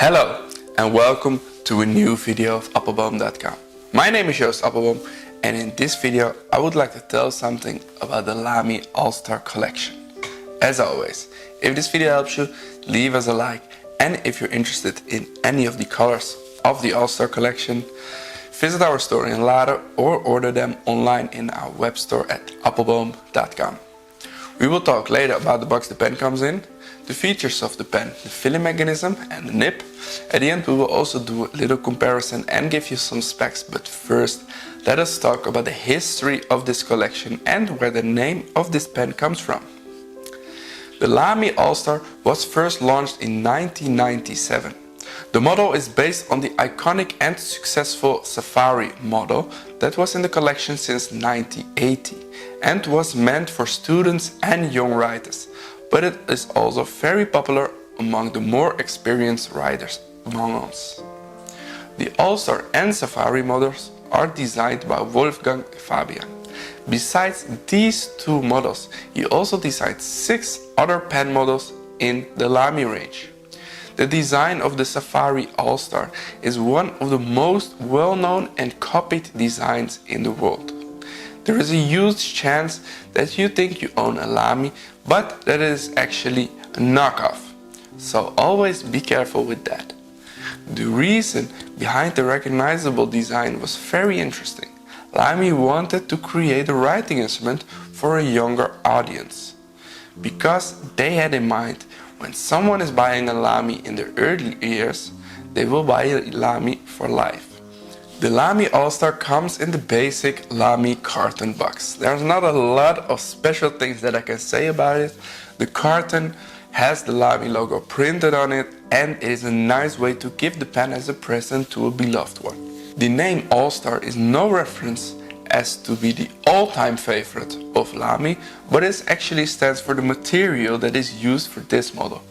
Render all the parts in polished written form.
Hello and welcome to a new video of Appelboom.com. My name is Appelboom, and in this video I would like to tell something about the Lamy Al-star collection. As always, if this video helps you, leave us a like, and if you're interested in any of the colors of the Al-star collection, visit our store in Lade or order them online in our web store at Appelboom.com. We will talk later about the box the pen comes in, the features of the pen, the filling mechanism and the nib. At the end we will also do a little comparison and give you some specs, but first let us talk about the history of this collection and where the name of this pen comes from. The Lamy Al-star was first launched in 1997. The model is based on the iconic and successful Safari model that was in the collection since 1980 and was meant for students and young writers, but it is also very popular among the more experienced writers among us. The Al-star and Safari models are designed by Wolfgang Fabian. Besides these two models, he also designed 6 other pen models in the Lamy range. The design of the Safari Al-star is one of the most well-known and copied designs in the world. There is a huge chance that you think you own a Lamy, but that it is actually a knockoff. So always be careful with that. The reason behind the recognizable design was very interesting. Lamy wanted to create a writing instrument for a younger audience, because they had in mind when someone is buying a Lamy in their early years, they will buy a Lamy for life. The Lamy Al-star comes in the basic Lamy carton box. There's not a lot of special things that I can say about it. The carton has the Lamy logo printed on it, and it is a nice way to give the pen as a present to a beloved one. The name Al-star is no reference as to be the all-time favorite of Lamy, but it actually stands for the material that is used for this model,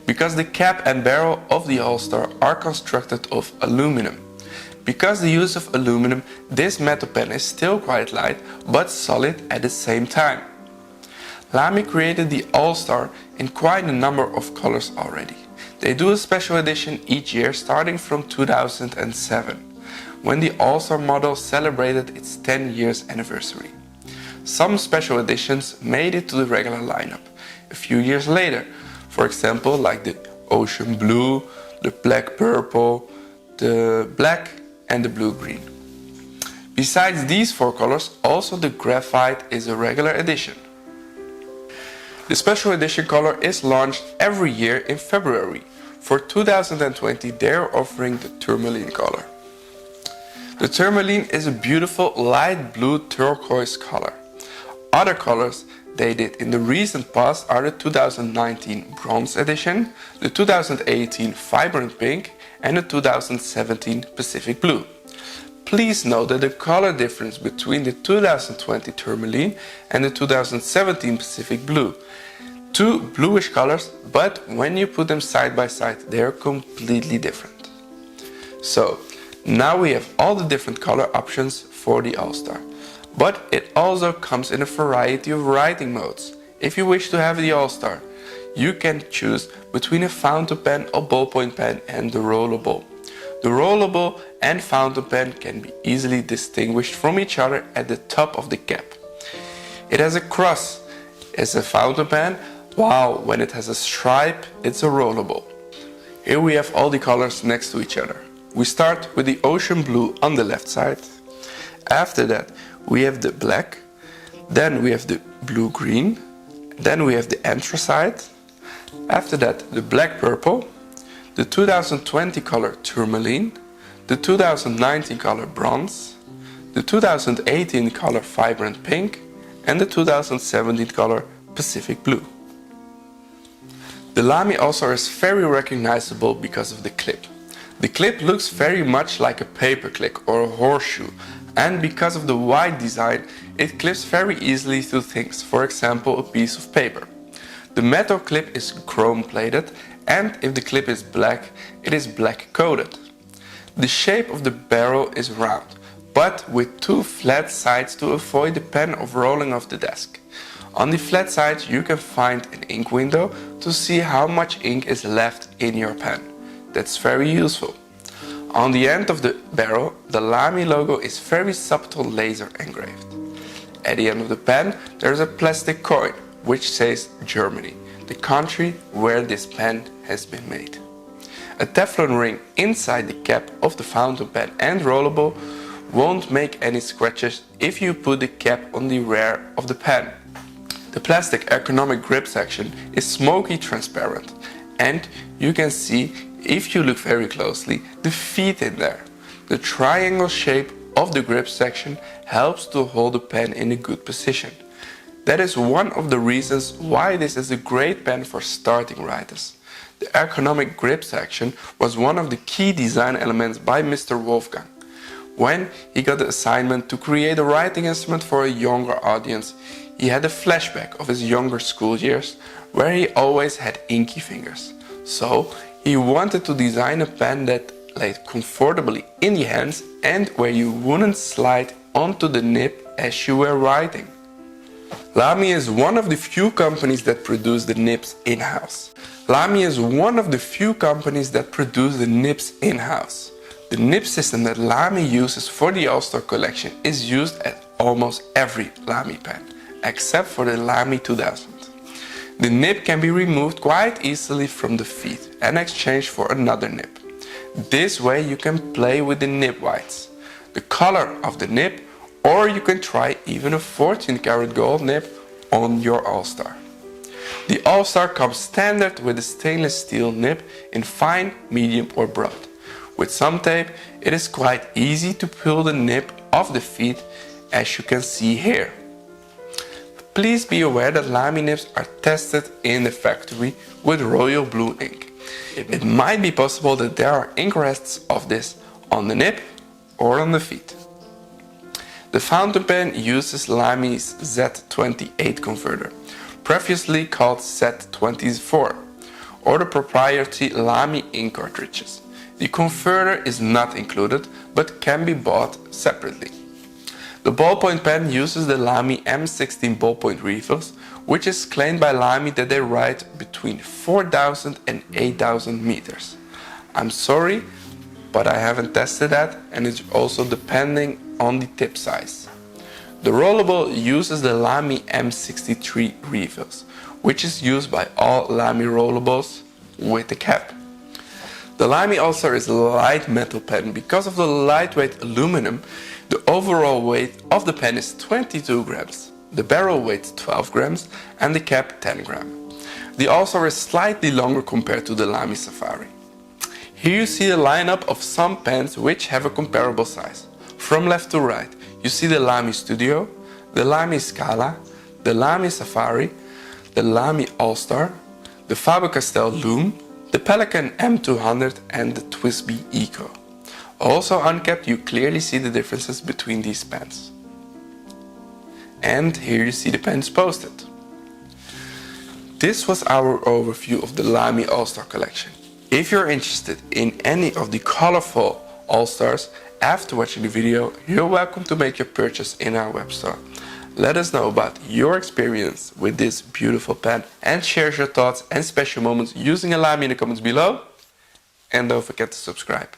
because the cap and barrel of the Al-star are constructed of aluminum. Because the use of aluminum, this metal pen is still quite light but solid at the same time. Lamy created the Al-star in quite a number of colors already. They do a special edition each year starting from 2007, when the Al-star model celebrated its 10 years anniversary. Some special editions made it to the regular lineup a few years later, for example like the ocean blue, the black purple, the black and the blue-green. Besides these 4 colors, also the graphite is a regular edition. The special edition color is launched every year in February. For 2020 they are offering the tourmaline color. The tourmaline is a beautiful light blue turquoise color. Other colors they did in the recent past are the 2019 bronze edition, the 2018 vibrant pink and the 2017 Pacific Blue. Please note that the color difference between the 2020 tourmaline and the 2017 Pacific Blue. 2 bluish colors, but when you put them side by side they are completely different. So now we have all the different color options for the Al-star, but it also comes in a variety of writing modes. If you wish to have the Al-star, you can choose between a fountain pen, a ballpoint pen and the rollable. The rollable and fountain pen can be easily distinguished from each other at the top of the cap. It has a cross as a fountain pen, while when it has a stripe it's a rollable. Here we have all the colors next to each other. We start with the ocean blue on the left side. After that we have the black, then we have the blue-green, then we have the anthracite. After that the black purple, the 2020 color tourmaline, the 2019 color bronze, the 2018 color vibrant pink and the 2017 color Pacific Blue. The Lamy Al-star is very recognizable because of the clip. The clip looks very much like a paper clip or a horseshoe, and because of the wide design it clips very easily to things, for example a piece of paper. The metal clip is chrome plated, and if the clip is black, it is black coated. The shape of the barrel is round, but with 2 flat sides to avoid the pen of rolling off the desk. On the flat sides you can find an ink window to see how much ink is left in your pen. that's very useful. On the end of the barrel, the Lamy logo is very subtle laser engraved. At the end of the pen, there is a plastic coin which says Germany, the country where this pen has been made. A Teflon ring inside the cap of the fountain pen and rollable won't make any scratches if you put the cap on the rear of the pen. The plastic ergonomic grip section is smoky transparent, and you can see, if you look very closely, the feet in there. The triangle shape of the grip section helps to hold the pen in a good position. That is one of the reasons why this is a great pen for starting writers. The ergonomic grip section was one of the key design elements by Mr. Wolfgang. When he got the assignment to create a writing instrument for a younger audience, he had a flashback of his younger school years where he always had inky fingers. So he wanted to design a pen that laid comfortably in the hands and where you wouldn't slide onto the nib as you were writing. Lamy is one of the few companies that produce the nibs in-house. Lamy is one of the few companies that produce the nibs in-house. The nib system that Lamy uses for the Al-star collection is used at almost every Lamy pen, except for the Lamy 2000. The nib can be removed quite easily from the feet and exchanged for another nib. This way you can play with the nib whites, the color of the nib, or you can try even a 14-karat gold nib on your Al-star. The Al-star comes standard with a stainless steel nib in fine, medium or broad. With some tape, it is quite easy to peel the nib off the feet, as you can see here. Please be aware that Lamy nibs are tested in the factory with royal blue ink. It might be possible that there are ink rests of this on the nib or on the feet. The fountain pen uses Lamy's Z28 converter, previously called Z24, or the proprietary Lamy ink cartridges. The converter is not included, but can be bought separately. The ballpoint pen uses the Lamy M16 ballpoint refills, which is claimed by Lamy that they write between 4,000 and 8,000 meters. I'm sorry, but I haven't tested that, and it's also depending on the tip size. The rollable uses the Lamy M63 refills, which is used by all Lamy rollables with the cap. The Lamy Al-star is a light metal pen. Because of the lightweight aluminum, the overall weight of the pen is 22 grams. The barrel weighs 12 grams and the cap 10 grams. The Al-star is slightly longer compared to the Lamy Safari. Here you see a lineup of some pens which have a comparable size. From left to right, you see the Lamy Studio, the Lamy Scala, the Lamy Safari, the Lamy Al-star, the Faber-Castell Loom, the Pelican M200 and the Twisby Eco. Also uncapped, you clearly see the differences between these pens. And here you see the pens posted. This was our overview of the Lamy Al-star collection. If you're interested in any of the colorful Al-stars, after watching the video, you're welcome to make your purchase in our web store. Let us know about your experience with this beautiful pen and share your thoughts and special moments using a Lamy in the comments below. And don't forget to subscribe.